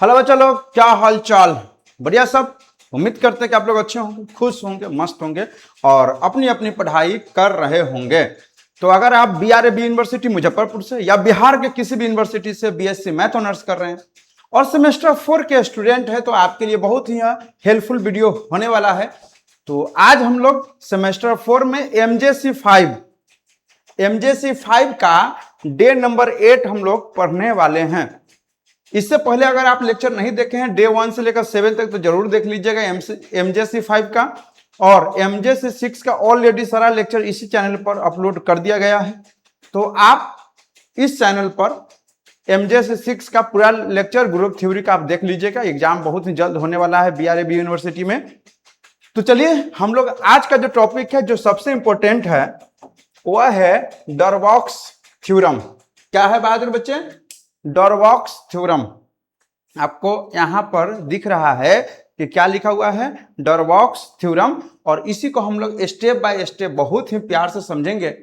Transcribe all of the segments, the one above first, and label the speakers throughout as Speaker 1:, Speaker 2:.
Speaker 1: Hello बच्चा लोग, क्या हाल चाल? बढ़िया सब। उम्मीद करते हैं कि आप लोग अच्छे होंगे, खुश होंगे, मस्त होंगे और अपनी अपनी पढ़ाई कर रहे होंगे। तो अगर आप BRAB यूनिवर्सिटी मुजफ्फरपुर से या बिहार के किसी भी यूनिवर्सिटी से BSc मैथ ऑनर्स कर रहे हैं और सेमेस्टर 4 के स्टूडेंट हैं तो आपके लिए बहुत ही हेल्पफुल वीडियो होने वाला है। तो आज हम लोग सेमेस्टर 4 में MJC 5 का डे नंबर 8 हम लोग पढ़ने वाले हैं। इससे पहले अगर आप लेक्चर नहीं देखे हैं डे 1 से लेकर 7 तक तो जरूर देख लीजिएगा MJC 5 का। और MJC 6 का ऑलरेडी सारा लेक्चर इसी चैनल पर अपलोड कर दिया गया है। तो आप इस चैनल पर MJC 6 का पूरा लेक्चर ग्रुप थ्योरी का आप देख लीजिएगा। एग्जाम बहुत ही जल्द होने वाला है BRAB यूनिवर्सिटी में। तो चलिए हम लोग आज का जो टॉपिक है, जो सबसे इंपॉर्टेंट है, वह है डॉर्बॉक्स थ्योरम। क्या है बहादुर बच्चे? डॉर्बॉक्स थ्योरम। आपको यहां पर दिख रहा है कि क्या लिखा हुआ है, डॉर्बॉक्स थ्योरम। और इसी को हम लोग स्टेप बाय स्टेप बहुत ही प्यार से समझेंगे,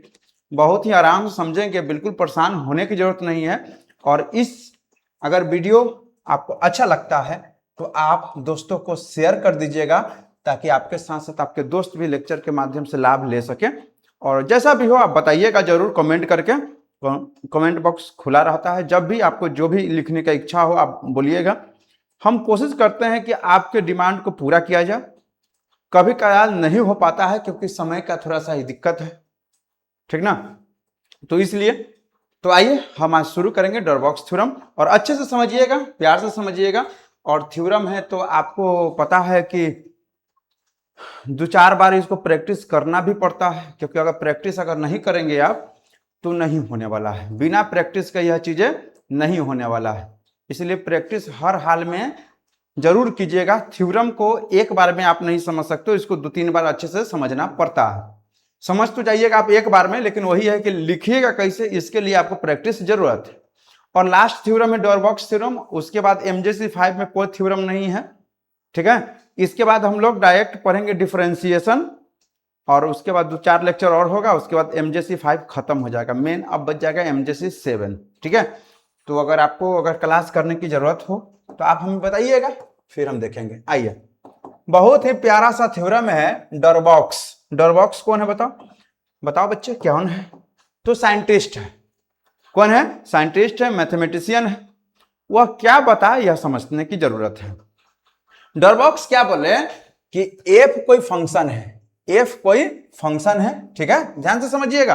Speaker 1: बहुत ही आराम से समझेंगे, बिल्कुल परेशान होने की जरूरत नहीं है। और अगर वीडियो आपको अच्छा लगता है तो आप दोस्तों को शेयर कर दीजिएगा ताकि आपके साथ साथ आपके दोस्त भी लेक्चर के माध्यम से लाभ ले सके। और जैसा भी हो आप बताइएगा जरूर कमेंट करके। कमेंट बॉक्स खुला रहता है, जब भी आपको जो भी लिखने का इच्छा हो आप बोलिएगा। हम कोशिश करते हैं कि आपके डिमांड को पूरा किया जाए। कभी कभार नहीं हो पाता है क्योंकि समय का थोड़ा सा ही दिक्कत है, ठीक ना? तो इसलिए तो आइए हम आज शुरू करेंगे डॉर्बॉक्स थ्योरम। और अच्छे से समझिएगा, प्यार से समझिएगा। और थ्योरम है तो आपको पता है कि 2-4 बार इसको प्रैक्टिस करना भी पड़ता है, क्योंकि अगर प्रैक्टिस अगर नहीं करेंगे आप तो नहीं होने वाला है। बिना प्रैक्टिस का यह चीजें नहीं होने वाला है। इसलिए प्रैक्टिस हर हाल में जरूर कीजिएगा। थ्योरम को एक बार में आप नहीं समझ सकते, इसको 2-3 बार अच्छे से समझना पड़ता है। समझ तो जाइएगा आप एक बार में, लेकिन वही है कि लिखिएगा कैसे, इसके लिए आपको प्रैक्टिस जरूरत है। और लास्ट थ्योरम है डॉर्बॉक्स थ्योरम। उसके बाद MJC 5 में कोई थ्योरम नहीं है, ठीक है। इसके बाद हम लोग डायरेक्ट पढ़ेंगे डिफरेंशिएशन और उसके बाद 2-4 लेक्चर और होगा। उसके बाद MJC 5 खत्म हो जाएगा। मेन अब बच जाएगा MJC 7, ठीक है। तो अगर आपको क्लास करने की जरूरत हो तो आप हमें बताइएगा, फिर हम देखेंगे। आइए, बहुत ही प्यारा सा थ्योरम है डॉर्बॉक्स। डॉर्बॉक्स कौन है बताओ? बताओ बच्चे कौन है? तो साइंटिस्ट है। कौन है? साइंटिस्ट है, मैथमेटिशियन है। वह क्या बताए यह समझने की जरूरत है। डॉर्बॉक्स क्या बोले कि f कोई फंक्शन है, f कोई फंक्शन है, ठीक है। ध्यान से समझिएगा।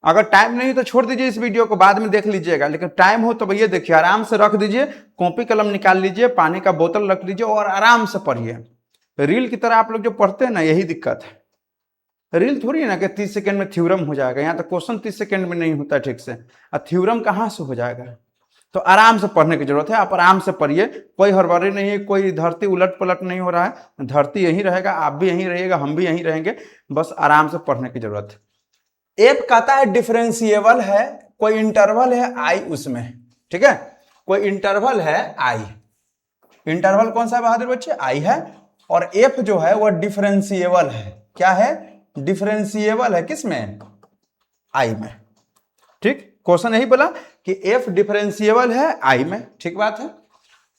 Speaker 1: अगर टाइम नहीं तो छोड़ दीजिए इस वीडियो को, बाद में देख लीजिएगा। लेकिन टाइम हो तो भैया देखिए, आराम से रख दीजिए, कॉपी कलम निकाल लीजिए, पानी का बोतल रख लीजिए और आराम से पढ़िए। रील की तरह आप लोग जो पढ़ते हैं ना, यही दिक्कत है। रील थोड़ी है ना कि 30 सेकंड में थ्योरम हो जाएगा। यहाँ तो क्वेश्चन 30 सेकंड में नहीं होता ठीक से, और थ्योरम कहाँ से हो जाएगा? तो आराम से पढ़ने की जरूरत है। आप आराम से पढ़िए, कोई हड़बड़ी नहीं है, कोई धरती उलट पलट नहीं हो रहा है। धरती यहीं रहेगा, आप भी यहीं रहिएगा, हम भी यहीं रहेंगे। बस आराम से पढ़ने की जरूरत है। एफ कहता है डिफरेंशिएबल है, कोई इंटरवल है आई उसमें, ठीक है। कोई इंटरवल है आई। इंटरवल कौन सा है बहादुर बच्चे? आई है। और एफ जो है वह डिफरेंशिएबल है। क्या है? डिफरेंशिएबल है। किसमें? आई में, ठीक। क्वेश्चन यही बोला कि एफ डिफरेंशिएबल है आई में, ठीक बात है।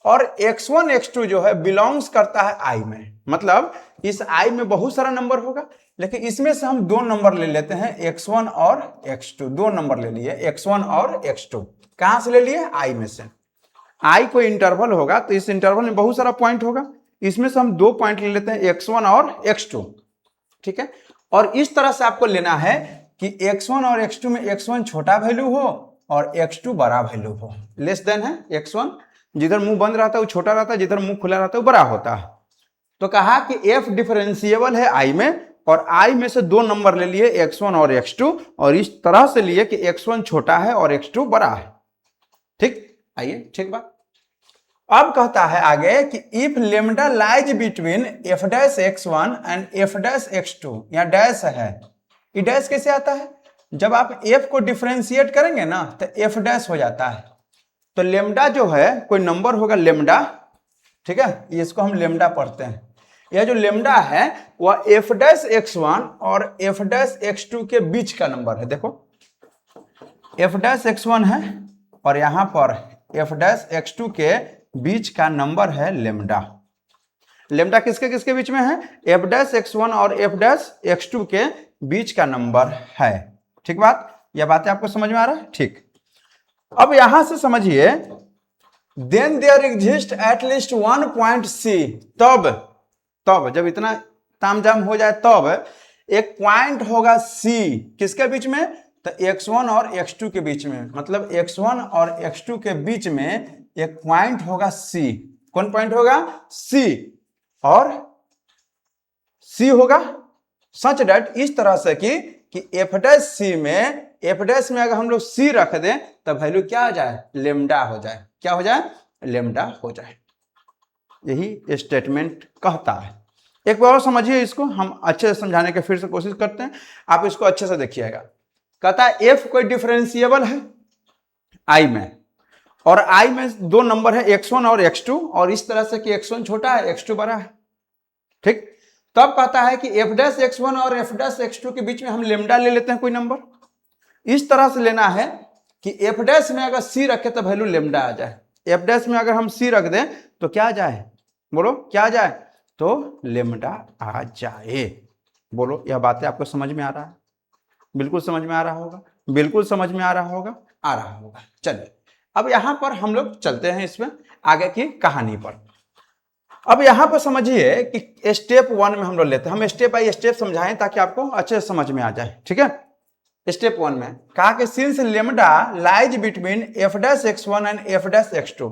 Speaker 1: और x1 x2 जो है बिलोंग्स करता है आई में। मतलब इस आई में बहुत सारा नंबर होगा, लेकिन इसमें से हम 2 नंबर ले लेते हैं, x1 और x2। 2 नंबर ले लिए, x1 और x2। कहां से ले लिए? आई में से। आई कोई इंटरवल होगा तो इस इंटरवल में बहुत सारा पॉइंट होगा, इसमें से हम 2 पॉइंट ले लेते हैं, x1 और x2, ठीक है। और इस तरह से आपको लेना है कि x1 और x2 में x1 छोटा वैल्यू हो और x2 बड़ा वैल्यू हो। लेस देन है x1, जिधर मुंह बंद रहता है वो छोटा रहता है, जिधर मुंह खुला रहता है वो बड़ा होता है। तो कहा कि f डिफरेंशिएबल है आई में, और आई में से 2 नंबर ले लिए, x1 और x2, और इस तरह से लिए कि x1 छोटा है और x2 बड़ा है, ठीक। आइए, ठीक बात। अब कहता है आगे कि if lambda lies between f dash x1 and f dash x2, यहाँ डैश है। ये डैश कैसे आता है? जब आप f को डिफरेंशिएट करेंगे ना तो f डैश हो जाता है। तो लेमडा जो है कोई नंबर होगा लेमडा, ठीक है। इसको हम लेमडा पढ़ते हैं। यह जो लेमडा है वह f डैश x1 और f डैश x2 के बीच का नंबर है। देखो f डैश x1 है और यहां पर f डैश x2 के बीच का नंबर है लेमडा। लेमडा किसके किसके बीच में है? एफ डैश x1 और एफ डैश x2 के बीच का नंबर है। ठीक बात, यह बातें आपको समझ में आ रहा है? ठीक, अब यहां से समझिए, then there exist at least one point C, तब जब इतना तामझाम हो जाए तब एक पॉइंट होगा सी, किसके बीच में? तो x1 और x2 के बीच में, मतलब x1 और x2 के बीच में एक पॉइंट होगा सी। कौन पॉइंट होगा? सी, और सी होगा सच डेट इस तरह से कि एफ डैश सी में, एफ डैश में अगर हम लोग सी रख दें तब वैल्यू क्या हो जाए? लेमडा हो जाए। क्या हो जाए? लेमडा हो जाए। यही स्टेटमेंट कहता है। एक बार और समझिए इसको, हम अच्छे से समझाने की फिर से कोशिश करते हैं, आप इसको अच्छे से देखिएगा। कहता है एफ कोई डिफरेंशिएबल है आई में, और आई में दो नंबर है x1 और x2, और इस तरह से कि x1 छोटा है x2 बड़ा है। ठीक, तब कहता है कि एफ डैश x1 और एफ डैश x2 के बीच में हम लेमडा ले लेते हैं कोई नंबर। इस तरह से लेना है कि एफ डैश में अगर सी रखे तो वैल्यू लेमडा आ जाए, एफ डैश में अगर हम सी रख दें तो क्या आ जाए? बोलो क्या आ जाए? तो लेमडा आ जाए। बोलो, यह बातें आपको समझ में आ रहा है? बिल्कुल समझ में आ रहा होगा, बिल्कुल समझ में आ रहा होगा, आ रहा होगा। चलिए अब यहां पर हम लोग चलते हैं इसमें आगे की कहानी पर। अब यहां पर समझिए कि स्टेप 1 में हम लोग लेते हैं, हम स्टेप बाय स्टेप समझाएं ताकि आपको अच्छे से समझ में आ जाए। ठीक है, स्टेप 1 में कहा कि since lambda lies between F dash x1 and F dash x2,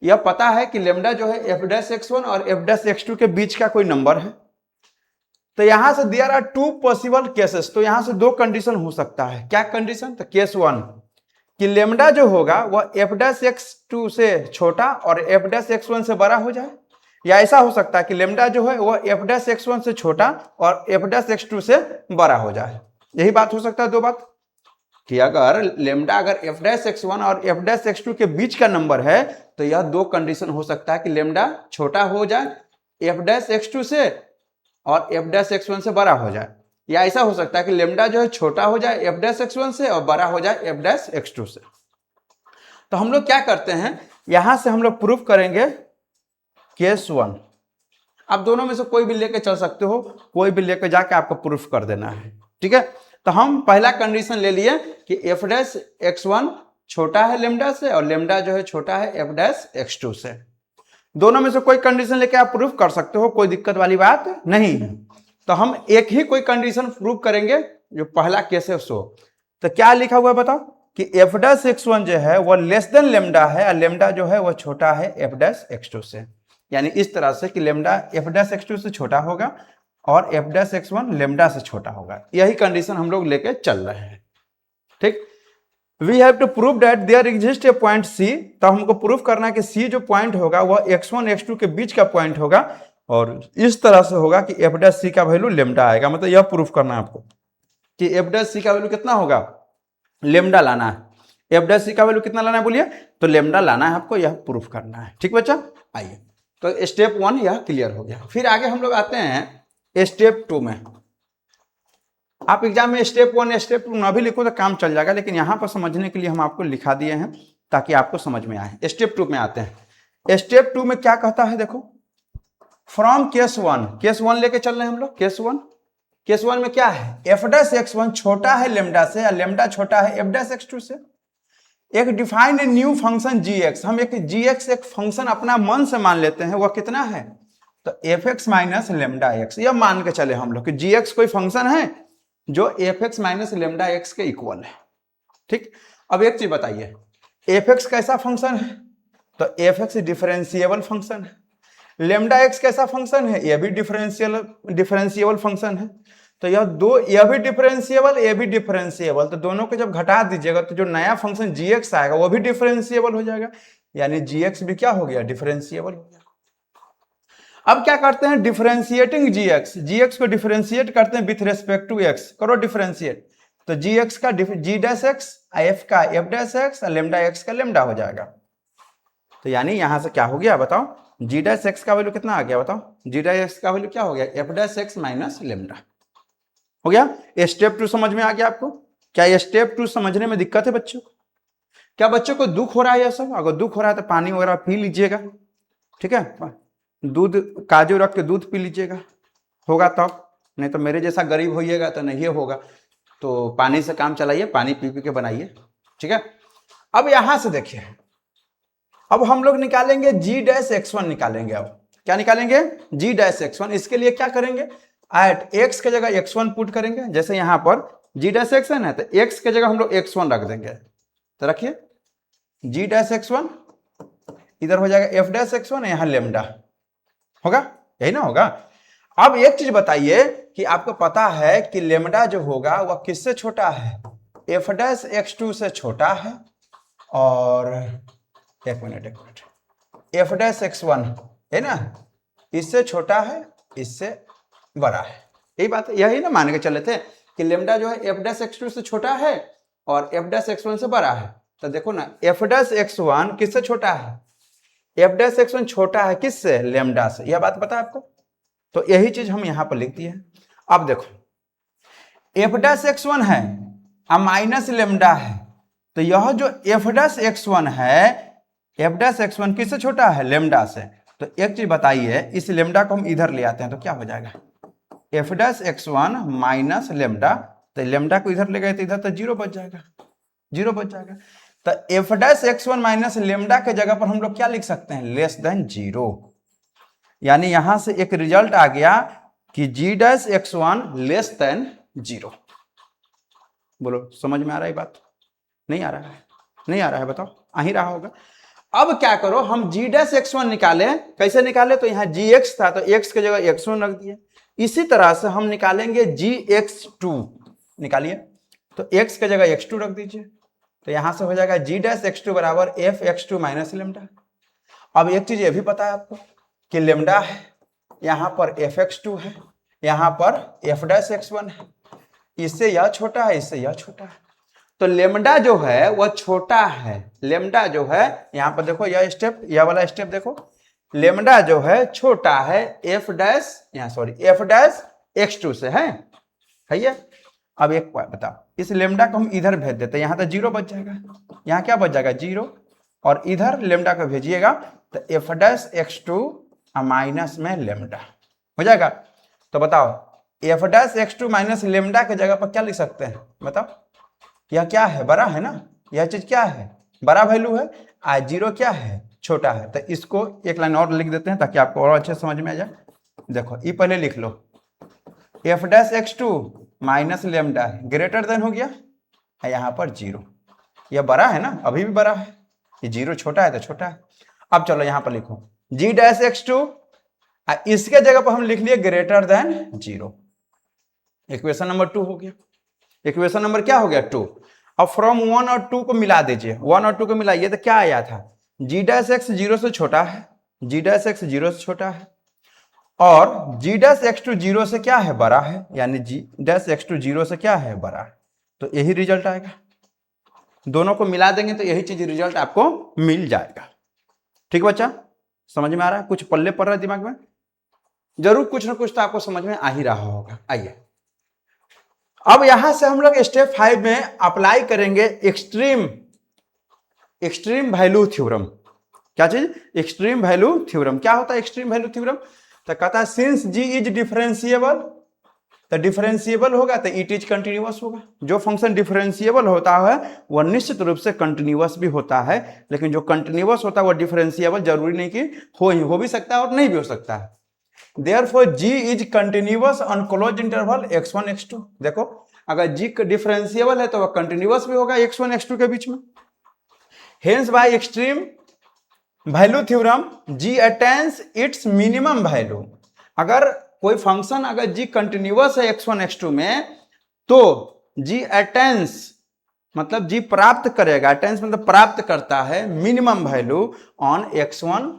Speaker 1: यह पता है कि लेमडा जो है एफ डैश x1 और एफ डैश x2 के बीच का कोई नंबर है। तो यहां से there are two possible cases, तो यहां से दो कंडीशन हो सकता है। क्या कंडीशन? तो केस 1 कि लेमडा जो होगा वह एफ डैश x2 से छोटा और एफ डैश x1 से बड़ा हो जाए, या ऐसा हो सकता है कि लेमडा जो है वह एफ डैश x1 से छोटा और एफ डैश x2 से बड़ा हो जाए। यही बात हो सकता है, दो बात, कि अगर लेमडा अगर एफ डैश x1 और एफ डैश x2 के बीच का नंबर है तो यह दो कंडीशन हो सकता है कि लेमडा छोटा हो जाए एफ डैश x2 से और एफ डैश x1 से बड़ा हो जाए, या ऐसा हो सकता है कि लेमडा जो है छोटा हो जाए एफ डैश x1 से और बड़ा हो जाए एफ डैश x2 से। तो हम लोग क्या करते हैं, यहां से हम लोग प्रूफ करेंगे केस 1। आप दोनों में से कोई भी लेके चल सकते हो, कोई भी लेके जाके आपको प्रूफ कर देना है। ठीक है, तो हम पहला कंडीशन ले लिए कि एफ डैश x1 छोटा है लेमडा से और लेमडा जो है छोटा है एफ डैश x2 से। दोनों में से कोई कंडीशन लेके आप प्रूफ कर सकते हो, कोई दिक्कत वाली बात नहीं है। तो हम एक ही कोई कंडीशन प्रूफ करेंगे, जो पहला केस है सो। तो क्या लिखा हुआ है बताओ कि एफ डैश x1 जो है वह लेस देन लेमडा है और लेमडा जो है वह छोटा है एफ डैश x2 से। यानी इस तरह से कि लेमडा एफ डैश x2 से छोटा होगा और एफ डैश x1 लेमडा से छोटा होगा। यही कंडीशन हम लोग लेके चल रहे हैं। ठीक, we have to prove that there exist a point C, तो हमको प्रूफ करना है कि सी जो पॉइंट होगा वह x1 x2 के बीच का पॉइंट होगा, और इस तरह से होगा कि एफ डैश सी का वैल्यू लेमडा आएगा। मतलब यह प्रूफ करना है आपको कि एफ डैश सी का वैल्यू कितना होगा? लेमडा लाना है। एफ डैश सी का वैल्यू कितना लाना है बोलिए? तो लेमडा लाना है आपको, यह प्रूफ करना है। ठीक बच्चा, आइए, तो स्टेप 1 यह क्लियर हो गया। फिर आगे हम लोग आते हैं स्टेप 2 में। आप एग्जाम में स्टेप 1 स्टेप 2 ना भी लिखो तो काम चल जाएगा, लेकिन यहां पर समझने के लिए हम आपको लिखा दिए हैं ताकि आपको समझ में आए। स्टेप 2 में आते हैं। स्टेप 2 में क्या कहता है देखो, फ्रॉम केस 1, केस 1 लेके चल रहे हैं हम लोग। केस 1 में क्या है? एफ डैश x1 छोटा है लेमडा से और लेमडा छोटा है एफ डैश x2 से। एक डिफाइंड न्यू फंक्शन gx, हम एक gx एक फंक्शन अपना मन से मान लेते हैं, वह कितना है? तो fx माइनस लेमडा x, यह मान के चले हम लोग कि gx कोई फंक्शन है जो fx माइनस लेमडा x के इक्वल है। ठीक, अब एक चीज बताइए, fx कैसा फंक्शन है? तो fx डिफरेंशिएबल फंक्शन है। लेमडा x कैसा फंक्शन है? यह भी डिफरेंशिएबल फंक्शन है। तो यह दो, यह भी डिफरेंशिएबल, यह भी डिफरेंशिएबल, तो दोनों को जब घटा दीजिएगा तो जो नया फंक्शन gx आएगा वह भी डिफरेंशिएबल हो जाएगा, यानी gx भी क्या हो गया? डिफरेंशिएबल हो गया। अब क्या करते हैं? डिफरेंशिएटिंग gx को डिफरेंशिएट करते हैं विथ रेस्पेक्ट टू x। करो डिफरेंशिएट, तो gx का g डैश x, f का f डैश x और लेमडा x का लेमडा हो जाएगा। तो यानी यहां से क्या हो गया बताओ? g डैश x का वैल्यू कितना आ गया बताओ? g डैश x का वैल्यू क्या हो गया? f dash x minus lambda हो गया। स्टेप 2 समझ में आ गया आपको? क्या स्टेप 2 समझने में दिक्कत है बच्चों? क्या बच्चों को दुख हो रहा है? ये सब अगर दुख हो रहा है तो पानी वगैरह पी लीजिएगा, ठीक है, दूध काजू रख के दूध पी लीजिएगा, होगा तब, नहीं तो मेरे जैसा गरीब होइएगा तो नहीं होगा। तो पानी से काम चलाइए, पानी पी पी के बनाइए, ठीक है। अब यहां से देखिए, अब हम लोग निकालेंगे g-x1 निकालेंगे। अब क्या निकालेंगे? g-x1। इसके लिए क्या करेंगे? एट x के जगह x1 पुट करेंगे। जैसे यहां पर g-x1 है तो x के जगह हम लोग x1 रख देंगे। तो रखिए g-x1, इधर हो जाएगा f-x1, यहां लेमडा होगा, यही ना होगा। अब एक चीज बताइए कि आपको पता है कि लेमडा जो होगा वह किससे छोटा है? f-x2 से छोटा है, और एक मिनट f-x1 है ना, इससे छोटा है, इससे बड़ा है। यही बात है, यही ना मान के चले थे कि लेमडा जो है f-x2 से छोटा है और f-x1 से बड़ा है। तो देखो ना, f-x1 किससे छोटा है? f-x1 छोटा है किससे? लेमडा से। यह बात पता है आपको? तो यही चीज हम यहां पर लिख दिए। अब देखो f-x1 है और माइनस लेमडा है, तो यह जो f-x1 है, f-x1 किससे छोटा है? लेमडा से। तो एक चीज बताइए, इस लेमडा को हम इधर ले आते हैं तो क्या हो जाएगा? f-x1 माइनस लेमडा, तो लेमडा को इधर ले गए तो इधर तो जीरो बच जाएगा, जीरो बच जाएगा। तो f-x1 माइनस लेमडा के जगह पर हम लोग क्या लिख सकते हैं? Less than zero. यानी यहां से एक रिजल्ट आ गया कि g-x1 लेस देन जीरो। बोलो समझ में आ रहा है बात? नहीं आ रहा है? नहीं आ रहा है, बताओ। आ ही रहा होगा। अब क्या करो, हम g-x1 निकाले। कैसे निकाले? तो यहाँ gx था तो x की जगह x1 रख दिए। इसी तरह से हम निकालेंगे gx2। निकालिए, तो x की जगह x2 रख दीजिए। तो यहां से हो जाएगा g-x2 बराबर f-x2 माइनस लेमडा। अब एक चीज ये भी पता है आपको कि लेमडा है, यहां पर f-x2 है, यहां पर f-x1 है। इससे यह छोटा है, इससे यह छोटा है, तो लेमडा जो है वह छोटा है। लेमडा जो है, यहां पर देखो यह स्टेप, यह वाला स्टेप देखो, लेमडा जो है छोटा है f-x2 से है ये। अब एक बताओ, इस लेमडा को हम इधर भेज देते हैं, यहां तो जीरो बच जाएगा, यहां क्या बच जाएगा? जीरो। और इधर लेमडा को भेजिएगा तो f-x2 माइनस में लेमडा हो जाएगा। तो बताओ f-x2 माइनस लेमडा के जगह पर क्या लिख सकते हैं? बताओ, यह क्या है? बड़ा है ना, यह चीज क्या है? बड़ा वैल्यू है, और जीरो क्या है? छोटा है। तो इसको एक लाइन और लिख देते हैं ताकि आपको और अच्छे समझ में आ जाए। देखो ये पहले लिख लो, f-x2 minus lambda greater than हो गया, यहां पर जीरो। यह बड़ा है ना, अभी भी बड़ा है, ये जीरो छोटा है तो छोटा है। अब चलो यहां पर लिखो g-x2, इसके जगह पर हम लिख लिए greater than zero. Equation number 2 हो गया। इक्वेशन नंबर क्या हो गया? 2। अब फ्रॉम 1 और 2 को मिला दीजिए, 1 और 2 को मिलाइए तो क्या आया था? g-x 0 से छोटा है, g-x 0 से छोटा है, और g-x2 0 से क्या है? बड़ा है, यानी g-x2 0 से क्या है? बड़ा है। तो यही रिजल्ट आएगा। दोनों को मिला देंगे तो यही चीज रिजल्ट आपको मिल जाएगा। ठीक बच्चा, समझ में आ रहा है? कुछ पल्ले पड़ रहा है दिमाग में? जरूर कुछ ना कुछ तो आपको समझ में आ ही रहा होगा। आइए अब यहां से हम लोग स्टेप 5 में अप्लाई करेंगे एक्सट्रीम वैल्यू थ्योरम। क्या चीज? Extreme value theorem. क्या होता है एक्सट्रीम वैल्यू थ्योरम? तो कहता है सिंस g इज डिफरेंशिएबल, तो डिफरेंशिएबल होगा तो इट इज कंटिन्यूअस होगा। जो फंक्शन डिफरेंशिएबल होता है वह निश्चित रूप से कंटिन्यूअस भी होता है, लेकिन जो कंटिन्यूअस होता है वह डिफरेंशिएबल जरूरी नहीं कि हो भी सकता है और नहीं भी हो सकता है। Therefore g is continuous on closed interval x1 x2। देखो अगर g डिफरेंशिएबल है तो वह कंटिन्यूअस भी होगा x1 x2 के बीच में। Hence by extreme value theorem g attains its minimum value। अगर कोई फंक्शन अगर g कंटिन्यूअस है x1 x2 में तो g attains मतलब जी प्राप्त करेगा, अटेंस मतलब प्राप्त करता है minimum value on x1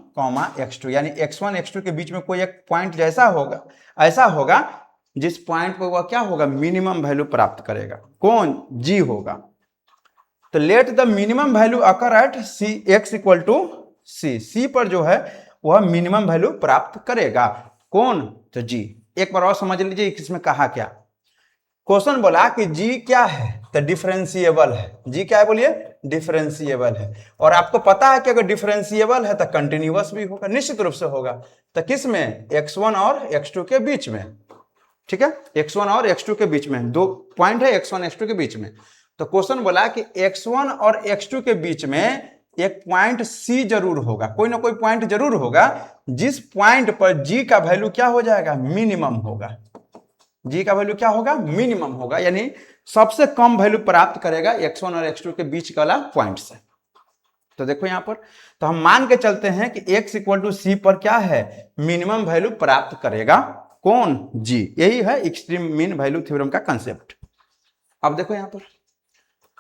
Speaker 1: x2, यानी x1 x2 के बीच में कोई एक पॉइंट जैसा होगा, ऐसा होगा जिस पॉइंट पर वह क्या होगा? मिनिमम वैल्यू प्राप्त करेगा। कौन? g होगा। तो let the minimum value occur at x equal to c पर जो है वह मिनिमम वैल्यू प्राप्त करेगा। कौन? तो g। एक बार और समझ लीजिए इसमें कहा क्या। क्वेश्चन बोला कि g क्या है? तो डिफरेंशिएबल है। जी क्या है बोलिए? डिफरेंशिएबल है। और आपको पता है कि अगर डिफरेंशिएबल है तो कंटिन्यूअस भी होगा, निश्चित रूप से होगा। तो किस में? x1 और x2 के बीच में, ठीक है, x1 और x2 के बीच में, दो पॉइंट है x1 x2 के बीच में। तो क्वेश्चन बोला कि x1 और x2 के बीच में एक पॉइंट C जरूर होगा, कोई ना कोई पॉइंट जरूर होगा जिस पॉइंट पर G का वैल्यू क्या हो जाएगा? मिनिमम होगा। G का वैल्यू क्या होगा? मिनिमम होगा, यानी सबसे कम वैल्यू प्राप्त करेगा x1 और x2 के बीच वाला पॉइंट से। तो देखो यहां पर, तो हम मान के चलते हैं कि x इक्वल टू C पर क्या है? मिनिमम वैल्यू प्राप्त करेगा कौन? G। यही है एक्सट्रीम मीन वैल्यू थ्योरम का कंसेप्ट। अब देखो यहां पर,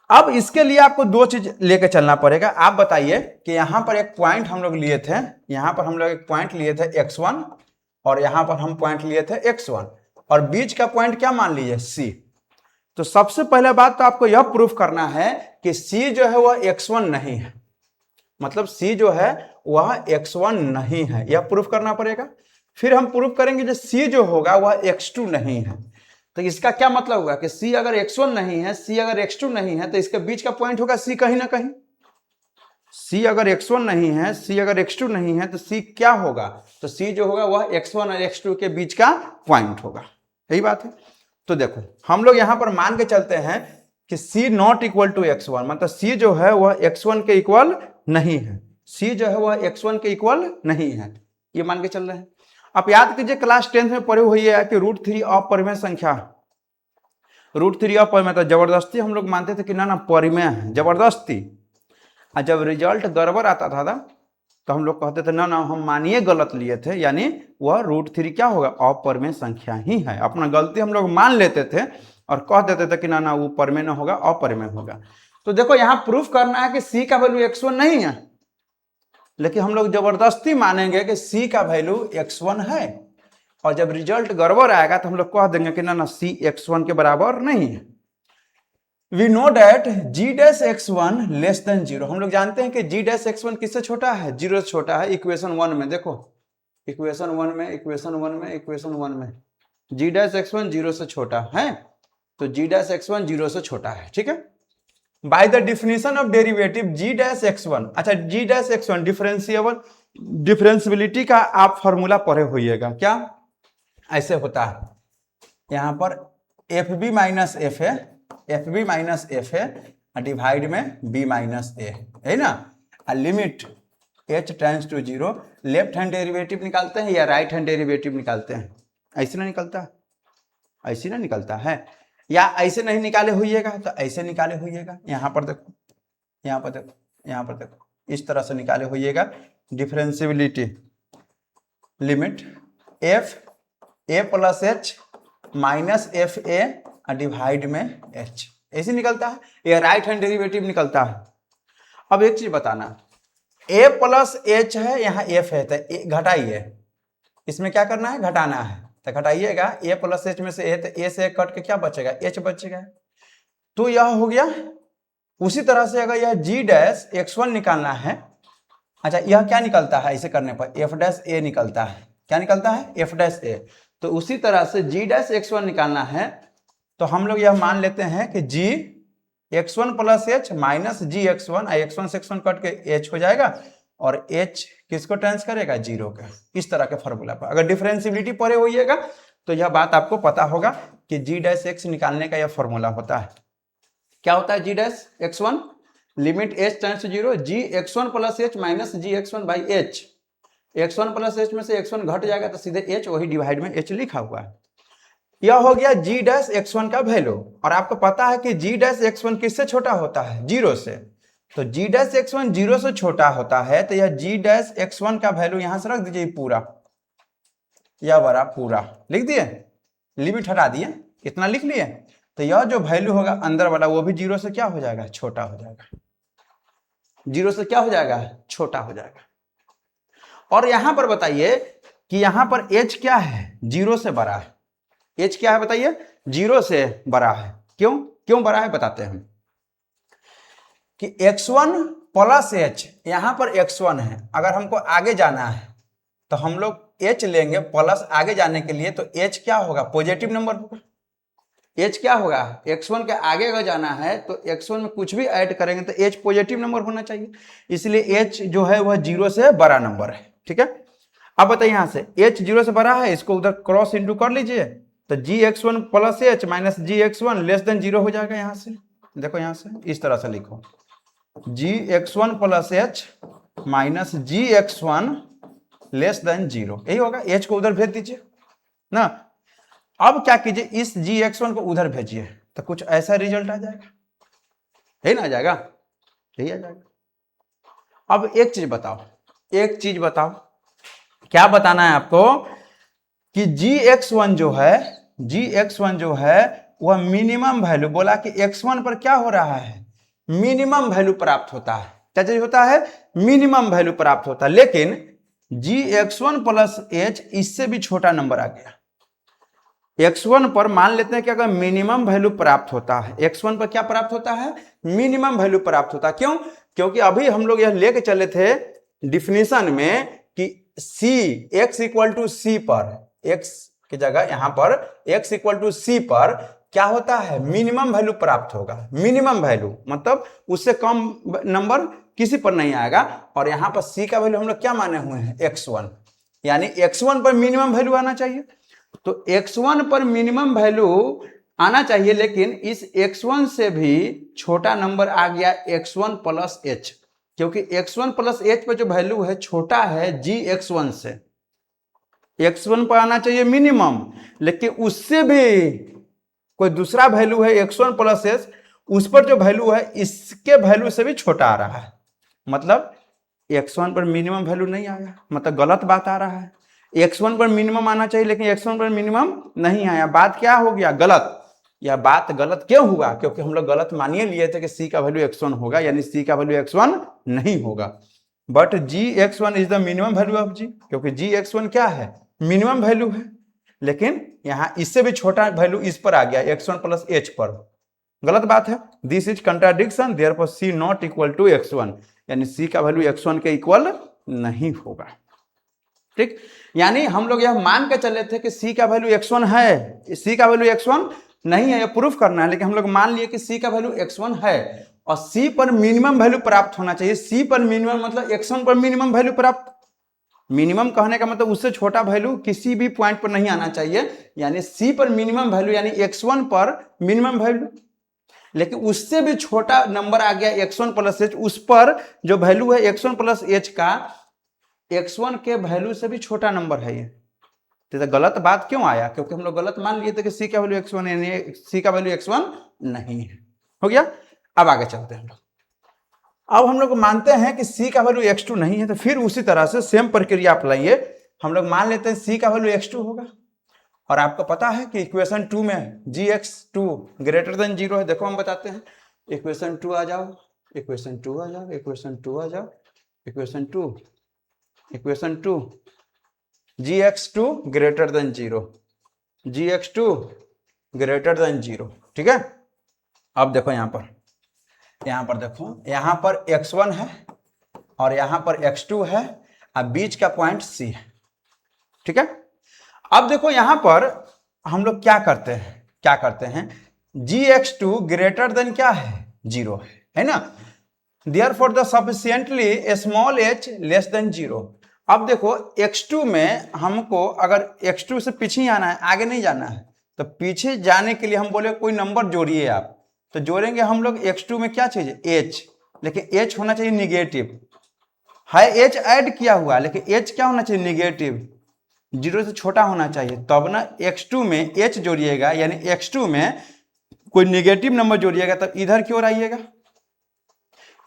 Speaker 1: अब इसके लिए आपको दो चीज लेके चलना पड़ेगा। आप बताइए कि यहां पर एक पॉइंट हम लोग लिए थे, यहां पर हम लोग एक पॉइंट लिए थे x1 और यहां पर हम पॉइंट लिए थे x1 और बीच का पॉइंट क्या मान लीजिए? C। तो सबसे पहले बात तो आपको यह प्रूफ करना है कि C जो है वह x1 नहीं है, मतलब C जो है वह x1 नहीं है, यह प्रूफ करना पड़ेगा। फिर हम प्रूफ करेंगे जो C जो होगा वह x2 नहीं है। तो इसका क्या मतलब होगा कि C अगर x1 नहीं है, C अगर x2 नहीं है, तो इसके बीच का पॉइंट होगा C कहीं ना कहीं। C अगर x1 नहीं है, C अगर x2 नहीं है, तो C क्या होगा? तो C जो होगा वह x1 और x2 के बीच का पॉइंट होगा। यही बात है। तो देखो हम लोग यहां पर मान के चलते हैं कि C not equal to x1, मतलब C जो है वह x1 के इक्वल नहीं है, C जो है वह x1 के इक्वल नहीं है, ये मान के चल रहे हैं। आप याद कीजिए क्लास 10th में पढ़े हुए है कि √3 अपरिमेय संख्या, √3 अपरिमेय, तो जबरदस्ती हम लोग मानते थे कि ना परिमेय है, जबरदस्ती। और जब रिजल्ट गड़बड़ आता था तो हम लोग कहते थे ना हम मानिए गलत लिए थे, यानी वह √3 क्या होगा? अपरिमेय संख्या ही है। अपना गलती हम लोग मान लेते थे और कह देते थे कि ना वो परिमेय न होगा, अपरिमेय होगा। तो देखो यहां प्रूफ करना है कि C का वैल्यू x1 नहीं है, लेकिन हम लोग जबरदस्ती मानेंगे कि C का वैल्यू x1 है, और जब रिजल्ट गड़बड़ आएगा तो हम लोग कह देंगे कि ना C x1 के बराबर नहीं है। We know that g dash x1 less than 0। हम लोग जानते हैं कि g dash x1 किससे छोटा है? 0 से छोटा है। इक्वेशन 1 में देखो, इक्वेशन 1 में, इक्वेशन 1 में, इक्वेशन 1 में g dash x1 0 से छोटा है, तो g dash x1 0 से छोटा है, ठीक है। By the definition of derivative g dash x1, अच्छा g dash x1 differentiable, differentiability का आप फॉर्मूला पढ़े होइएगा, क्या ऐसे होता है? यहां पर fb माइनस f है, fb माइनस f है डिवाइड में b माइनस a है ना, limit h tends to 0, left hand derivative निकालते हैं या राइट हैंड डेरिवेटिव निकालते हैं? ऐसे ना निकलता है, ऐसे ना निकलता है, या ऐसे नहीं निकाले होइएगा तो ऐसे निकाले होइएगा। यहाँ पर देखो, यहाँ पर देखो, यहाँ पर देखो, इस तरह से निकाले होइएगा। Differentiability limit f a plus h minus F A divide में h, ऐसे निकलता है, या राइट हैंड डेरिवेटिव निकलता है। अब एक चीज बताना, a प्लस h है, यहाँ f है, तो घटाइए, इसमें क्या करना है? घटाना है, तो घटाइएगा। a प्लस h में से a, तो a से कट के क्या बचेगा? h बचेगा। तो यह हो गया। उसी तरह से अगर यह g डैश x1 निकालना है, अच्छा यह क्या निकलता है ऐसे करने पर? f डैश a निकलता है, क्या निकलता है? f dash a। तो उसी तरह से g डैश x1 निकालना है, तो हम लोग यह मान लेते हैं कि g x1 plus h minus g x1, x1 से x1 कट के h हो जाएगा, और h किसको टेंस करेगा? 0 का। इस तरह के फॉर्मूला पर अगर डिफरेंशियबिलिटी पढ़े होइएगा तो यह बात आपको पता होगा कि g डैश x निकालने का यह फॉर्मूला होता है। क्या होता है? g dash x1 limit h tends to 0, g x1 plus h minus g x1 by h, x1 plus h में से x1 घट जाएगा तो सीधे h, वही डिवाइड में h लिखा हुआ है। यह हो गया g डैश x1 का वैल्यू। और आपको पता है कि g डैश x1 किससे छोटा होता है? 0 से। तो g डैश x1 0 से छोटा होता है, तो यह g डैश x1 का वैल्यू यहां से रख दीजिए पूरा, यह बड़ा पूरा लिख दिए, लिमिट हटा दिए, इतना लिख लिए, तो यह जो वैल्यू होगा अंदर वाला वो भी 0 से क्या हो जाएगा? छोटा हो जाएगा। 0 से क्या हो जाएगा? छोटा हो जाएगा। और यहां पर बताइए कि यहां पर h क्या है? 0 से बड़ा है। h क्या है बताइए? 0 से बड़ा है। क्यों? क्यों बड़ा है बताते हैं कि x1 प्लस h, यहां पर x1 है, अगर हमको आगे जाना है तो हम लोग h लेंगे प्लस, आगे जाने के लिए तो h क्या होगा? पॉजिटिव नंबर होगा। एच क्या होगा, x1 के आगे अगर जाना है तो x1 में कुछ भी ऐड करेंगे तो एच पॉजिटिव नंबर होना चाहिए, इसलिए एच जो है वह 0 से बड़ा नंबर है। ठीक है, अब बताइए यहां से एच 0 से बड़ा है, इसको उधर क्रॉस इंटू कर लीजिए तो gx1 plus H minus gx1 less than 0 हो जाएगा। यहां से देखो, यहां से इस तरह से लिखो gx1 plus H minus gx1 less than 0, यही होगा। एच को उधर भेज दीजिए ना। अब क्या कीजिए, इस gx1 को उधर भेजिए तो कुछ ऐसा रिजल्ट आ जाएगा, यही ना आ जाएगा, यही आ जाएगा। अब एक चीज बताओ, एक चीज बताओ, क्या बताना है आपको कि gx1 जो है, gx1 जो है वह मिनिमम वैल्यू, बोला कि x1 पर क्या हो रहा है, मिनिमम वैल्यू प्राप्त होता है। क्या चीज होता है, मिनिमम वैल्यू प्राप्त होता है, लेकिन gx1 प्लस h इससे भी छोटा नंबर आ गया। x1 पर मान लेते हैं कि अगर मिनिमम वैल्यू प्राप्त होता है, x1 पर क्या प्राप्त होता है, मिनिमम वैल्यू प्राप्त होता है। क्यों, क्योंकि अभी हम लोग यह लेके चले थे डिफिनेशन में कि c x इक्वल टू सी पर, x की जगह यहां पर x इक्वल टू सी पर क्या होता है, मिनिमम वैल्यू प्राप्त होगा। मिनिमम वैल्यू मतलब उससे कम नंबर किसी पर नहीं आएगा, और यहां पर c का वैल्यू हम लोग क्या माने हुए हैं, x1, यानी x1 पर मिनिमम वैल्यू आना चाहिए। तो x1 पर मिनिमम वैल्यू आना चाहिए, लेकिन इस x1 से भी छोटा नंबर आ गया x1 प्लस एच, क्योंकि x1 प्लस एच पर जो वैल्यू है छोटा है gx1 से। x1 पर आना चाहिए मिनिमम, लेकिन उससे भी कोई दूसरा वैल्यू है x1 प्लस एच, उस पर जो वैल्यू है इसके वैल्यू से भी छोटा आ रहा है। मतलब x1 पर मिनिमम वैल्यू नहीं आया, मतलब गलत बात आ रहा है। x1 पर मिनिमम आना चाहिए, लेकिन x1 पर मिनिमम नहीं आया, बात क्या हो गया, गलत। यह बात गलत क्यों हुआ, क्योंकि हम लोग गलत मानिए लिए थे कि c का वैल्यू x1 होगा, यानी c का वैल्यू x1 नहीं होगा। But gx1 is the minimum value of g, क्योंकि gx1 क्या है, मिनिमम वैल्यू है, लेकिन यहां इससे भी छोटा वैल्यू इस पर आ गया x1 प्लस एच पर, गलत बात है। This is contradiction, therefore c not equal to x1, यानी c का वैल्यू x1 के इक्वल नहीं होगा। ठीक, यानी हम लोग यह मान के चले थे कि c का वैल्यू x1 है, c का वैल्यू x1 नहीं है, यह प्रूफ करना है, लेकिन हम लोग मान लिए कि c का वैल्यू x1 है और c पर मिनिमम वैल्यू प्राप्त होना चाहिए। c पर मिनिमम मतलब x1 पर मिनिमम वैल्यू प्राप्त, मिनिमम कहने का मतलब उससे छोटा वैल्यू किसी भी पॉइंट पर नहीं आना चाहिए, यानी c पर मिनिमम वैल्यू यानी x1 पर मिनिमम वैल्यू, लेकिन उससे भी छोटा नंबर आ गया x1 प्लस एच, उस पर जो वैल्यू है x1 प्लस एच का x1 के वैल्यू से भी छोटा नंबर है ये। तो गलत बात क्यों आया, क्योंकि हम लोग गलत मान लिए थे कि c का वैल्यू x1 है, यानी c का वैल्यू x1 नहीं है। हो गया, अब आगे चलते हैं हम लोग। अब हम लोग मानते हैं कि c का वैल्यू x2 नहीं है, तो फिर उसी तरह से सेम प्रक्रिया अपनाइए। हम लोग मान लेते हैं c का वैल्यू x2 होगा, और आपको पता है कि इक्वेशन 2 में gx2 ग्रेटर देन 0 है। देखो हम बताते हैं, इक्वेशन 2 आ जाओ, इक्वेशन 2 आ जाओ, इक्वेशन 2 आ जाओ, equation 2, equation 2, gx2 greater than 0, gx2 greater than 0। ठीक है, अब देखो यहां पर देखो, यहां पर x1 है और यहां पर x2 है, अब बीच का पॉइंट c है। ठीक है, अब देखो यहां पर हम लोग क्या करते हैं, gx2 ग्रेटर देन क्या है, 0 है ना, therefore the sufficiently small h less than 0। अब देखो x2 में हमको अगर x2 से पीछे ही आना है, आगे नहीं जाना है, तो पीछे जाने के लिए हम बोले कोई नंबर जोड़िए आप, तो जोड़ेंगे हम लोग x2 में क्या चाहिए, h, लेकिन h होना चाहिए निगेटिव है, h ऐड किया हुआ, लेकिन h क्या होना चाहिए, निगेटिव, 0 से छोटा होना चाहिए, तब ना x2 में h जोड़िएगा, यानी x2 में कोई निगेटिव नंबर जोड़िएगा तब इधर की ओर आइएगा,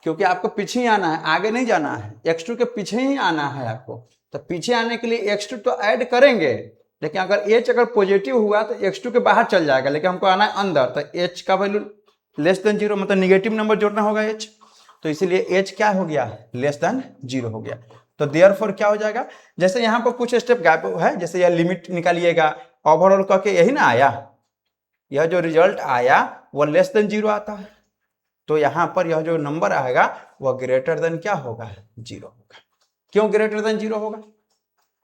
Speaker 1: क्योंकि आपको पीछे ही आना है, आगे नहीं जाना है, x2 के पीछे ही आना है आपको। तो पीछे आने के लिए x2 तो ऐड करेंगे, लेकिन अगर h अगर पॉजिटिव हुआ तो x2 के बाहर चल जाएगा, लेकिन हमको आना है अंदर, तो h का वैल्यू लेस देन 0, मतलब निगेटिव नंबर जोड़ना होगा h, तो इसीलिए h क्या हो गया, लेस देन 0 हो गया। तो देयरफॉर क्या हो जाएगा, जैसे यहाँ पर कुछ स्टेप गैप है, जैसे यह लिमिट निकालिएगा, ओवरऑल करके यही ना आया, यह जो रिजल्ट आया वह लेस देन 0 आता है, तो यहां पर यह जो नंबर आएगा वह ग्रेटर देन क्या होगा, 0 होगा। क्यों ग्रेटर देन 0 होगा,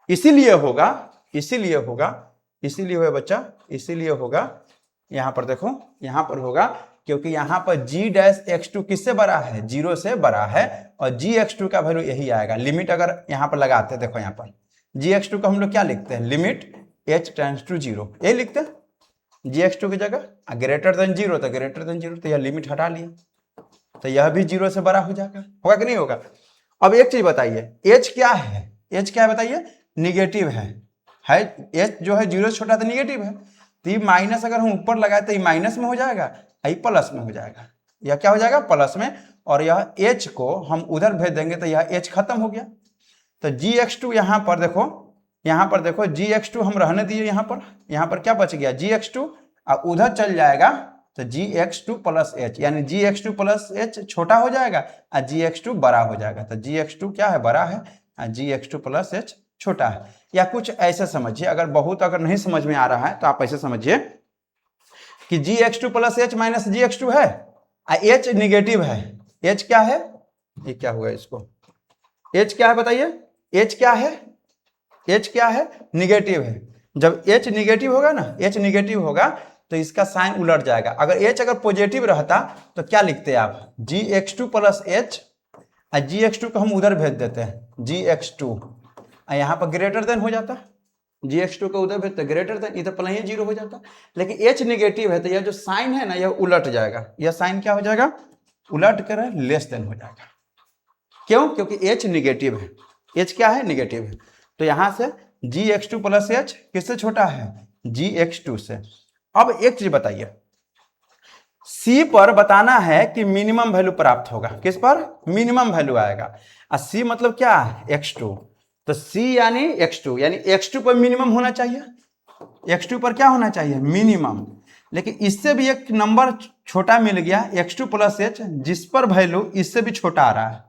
Speaker 1: इसीलिए होगा बच्चा, इसीलिए होगा यहाँ पर देखो, यहाँ पर होगा, क्योंकि यहाँ पर g डैश x2 किससे बड़ा है, 0 से बड़ा है, और gx2 का वैल्यू यही आएगा। लिमिट अगर यहाँ पर लगाते हैं, देखो यहाँ पर gx2 का हम लोग क्या लिखते हैं, लिमिट h टेंड्स टू 0, ये लिखते हैं gx2 की जगह। ग्रेटर देन 0 तो ग्रेटर देन 0, तो यह लिमिट हटा लिया, तो यह भी 0 से बड़ा हो जाएगा, होगा कि नहीं होगा। अब एक चीज बताइए, h क्या है, h क्या है बताइए, निगेटिव है h जो है 0 से छोटा तो निगेटिव है, तो ये माइनस अगर हम ऊपर लगाए तो ये माइनस में हो जाएगा, ये प्लस में हो जाएगा, यह क्या हो जाएगा, प्लस में, और यह h को हम उधर भेज देंगे तो यह h खत्म हो गया। तो gx2 यहाँ पर देखो gx2 हम रहने दिए, यहाँ पर क्या बच गया, gx2, और उधर चल जाएगा तो gx2 प्लस h, यानी gx2 प्लस h छोटा हो जाएगा और gx2 बड़ा हो जाएगा। तो gx2 क्या है, बड़ा है, और gx2 प्लस h छोटा है। या कुछ ऐसे समझिए, अगर नहीं समझ में आ रहा है तो आप ऐसे समझिए कि gx2 plus h minus gx2 है, h निगेटिव है, h क्या है, ये क्या हुआ इसको, h क्या है बताइए, h क्या है, h क्या है, निगेटिव है। जब h निगेटिव होगा ना, h निगेटिव होगा तो इसका साइन उलट जाएगा। अगर h अगर पॉजिटिव रहता तो क्या लिखते हैं आप, gx2 प्लस h, और gx2 को हम उधर भेज देते हैं gx2, और यहाँ पर ग्रेटर देन हो जाता, gx2 को उधर भेजते ग्रेटर देन, इधर प्लस 0 हो जाता। लेकिन h निगेटिव है तो यह जो साइन है ना, यह उलट जाएगा, यह साइन क्या हो जाएगा, उलट कर लेस देन हो जाएगा। क्यों, क्योंकि h निगेटिव है, h क्या है, निगेटिव है। तो यहां से gx2 प्लस h किससे छोटा है, gx2 से। अब एक चीज बताइए, c पर बताना है कि मिनिमम वैल्यू प्राप्त होगा, किस पर, मिनिमम वैल्यू आएगा, और c मतलब क्या है, x2, तो c यानी x2, यानी x2 पर मिनिमम होना चाहिए, x2 पर क्या होना चाहिए, मिनिमम। लेकिन इससे भी एक नंबर छोटा मिल गया x2 प्लस h, जिस पर वैल्यू इससे भी छोटा आ रहा है,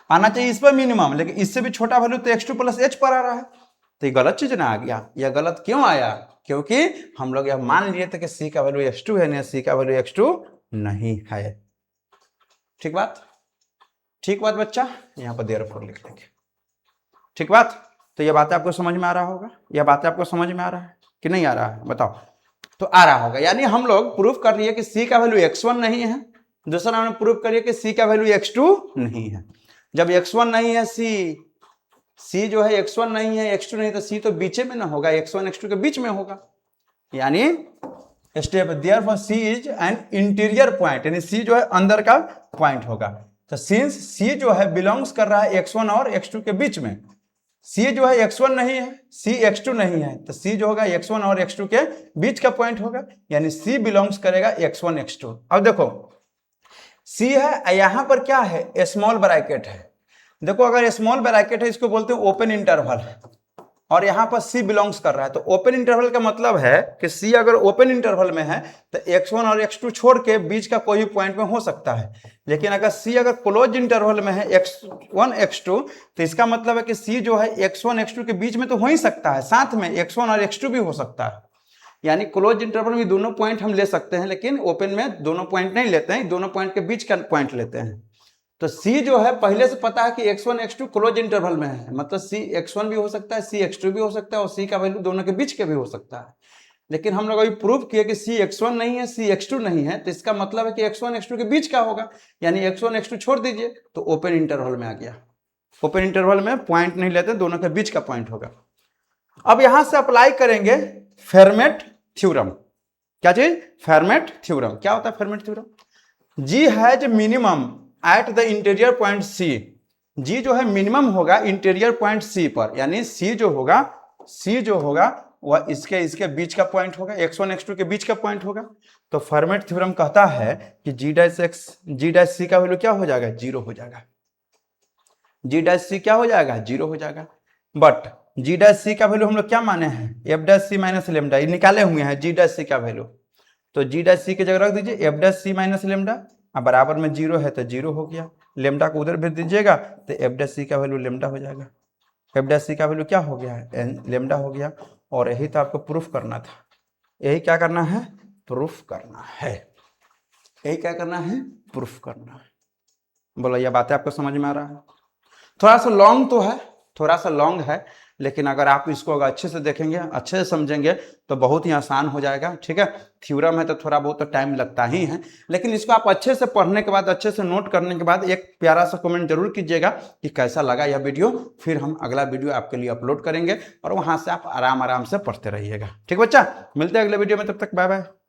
Speaker 1: आना चाहिए इस पर मिनिमम, लेकिन इससे भी छोटा वैल्यू तो x2 प्लस h पर आ रहा है, तो ये गलत चीज ना आ गया। यह गलत क्यों आया, क्योंकि हम लोग यह मान लिए थे कि c का वैल्यू x2 है, नहीं, c का वैल्यू x2 नहीं है। ठीक बात बच्चा, यहाँ पर देयरफॉर लिख देंगे, ठीक बात। तो यह बातें आपको समझ में आ रहा होगा, यह बातें आपको समझ में आ रहा है कि नहीं आ रहा है, बताओ। तो आ रहा होगा, यानी हम लोग प्रूफ कर लिए कि c का वैल्यू x1 नहीं है, दूसरा हमने प्रूफ करिए कि c का वैल्यू x2 नहीं है। जब x1 नहीं है, c जो है x1 नहीं है, x2 नहीं, तो c तो बीच में ना होगा, x1 x2 के बीच में होगा, यानी step therefore c is an interior point, यानी c जो है अंदर का पॉइंट होगा। तो सिंस c जो है बिलोंग्स कर रहा है x1 और x2 के बीच में, c जो है x1 नहीं है, c x2 नहीं है, तो c जो होगा x1 और x2 के बीच का पॉइंट होगा, यानी c बिलोंग्स करेगा x1 x2। अब देखो c है, यहां पर क्या है, स्मॉल ब्रैकेट है, देखो अगर स्मॉल ब्रैकेट है इसको बोलते हैं ओपन इंटरवल, और यहां पर c बिलोंग्स कर रहा है, तो ओपन इंटरवल का मतलब है कि c अगर ओपन इंटरवल में है तो x1 और x2 छोड़ के बीच का कोई भी पॉइंट में हो सकता है। लेकिन अगर c अगर क्लोज इंटरवल में है x1 x2, तो इसका मतलब है कि c जो है x1 x2 के बीच में तो हो ही सकता है, साथ में x1 और x2 भी हो सकता है। यानी क्लोज इंटरवल में दोनों पॉइंट हम ले सकते हैं, लेकिन ओपन में दोनों पॉइंट नहीं लेते हैं, दोनों पॉइंट के बीच का पॉइंट लेते हैं। तो c जो है पहले से पता है कि x1 x2 क्लोज इंटरवल में है, मतलब c x1 भी हो सकता है, c x2 भी हो सकता है, और c का वैल्यू दोनों के बीच के भी हो सकता है। लेकिन हम लोग अभी प्रूव किए कि c x1 नहीं है, c x2 नहीं है, तो इसका मतलब है कि x1 x2 के बीच का होगा, यानी x1 x2 छोड़ दीजिए तो ओपन इंटरवल में आ गया। ओपन इंटरवल में पॉइंट नहीं लेते, दोनों के बीच का पॉइंट होगा। अब यहां से अप्लाई करेंगे फेरमेट थ्योरम। क्या चीज, फेरमेट थ्योरम। क्या होता है Fermat theorem, g has minimum at the interior point c, g जो है मिनिमम होगा इंटीरियर पॉइंट c पर, यानी c जो होगा वह इसके बीच का पॉइंट होगा, x1 x2 के बीच का पॉइंट होगा। तो फेरमेट थ्योरम कहता है कि g डैश c का वैल्यू क्या हो जाएगा, 0 हो जाएगा, g डैश c क्या हो जाएगा, 0 हो जाएगा। बट g डैश c का वैल्यू हम लोग क्या माने हैं, f dash c minus lambda, ये निकाले हुए हैं g डैश c का वैल्यू। तो g डैश c की जगह रख दीजिए f dash c minus lambda, अब बराबर में 0 है तो 0 हो गया, लेमडा को उधर भेज दीजिएगा तो f डैश c का वैल्यू लेमडा हो जाएगा, f डैश c का वैल्यू क्या हो गया है, लेमडा हो गया। और यही तो आपको प्रूफ करना था, यही क्या करना है, प्रूफ करना है, यही क्या करना है, प्रूफ करना है। बोलो, यह बातें आपको समझ में आ रहा है। थोड़ा सा लॉन्ग तो है, थोड़ा सा लॉन्ग है, लेकिन अगर आप इसको अगर अच्छे से देखेंगे, अच्छे से समझेंगे तो बहुत ही आसान हो जाएगा। ठीक है, थ्योरम है तो थोड़ा बहुत तो टाइम लगता ही है, लेकिन इसको आप अच्छे से पढ़ने के बाद, अच्छे से नोट करने के बाद एक प्यारा सा कमेंट जरूर कीजिएगा कि कैसा लगा यह वीडियो। फिर हम अगला वीडियो आपके लिए अपलोड करेंगे और वहां से आप आराम से पढ़ते रहिएगा। ठीक बच्चा, मिलते हैं अगले वीडियो में, तब तक बाय बाय।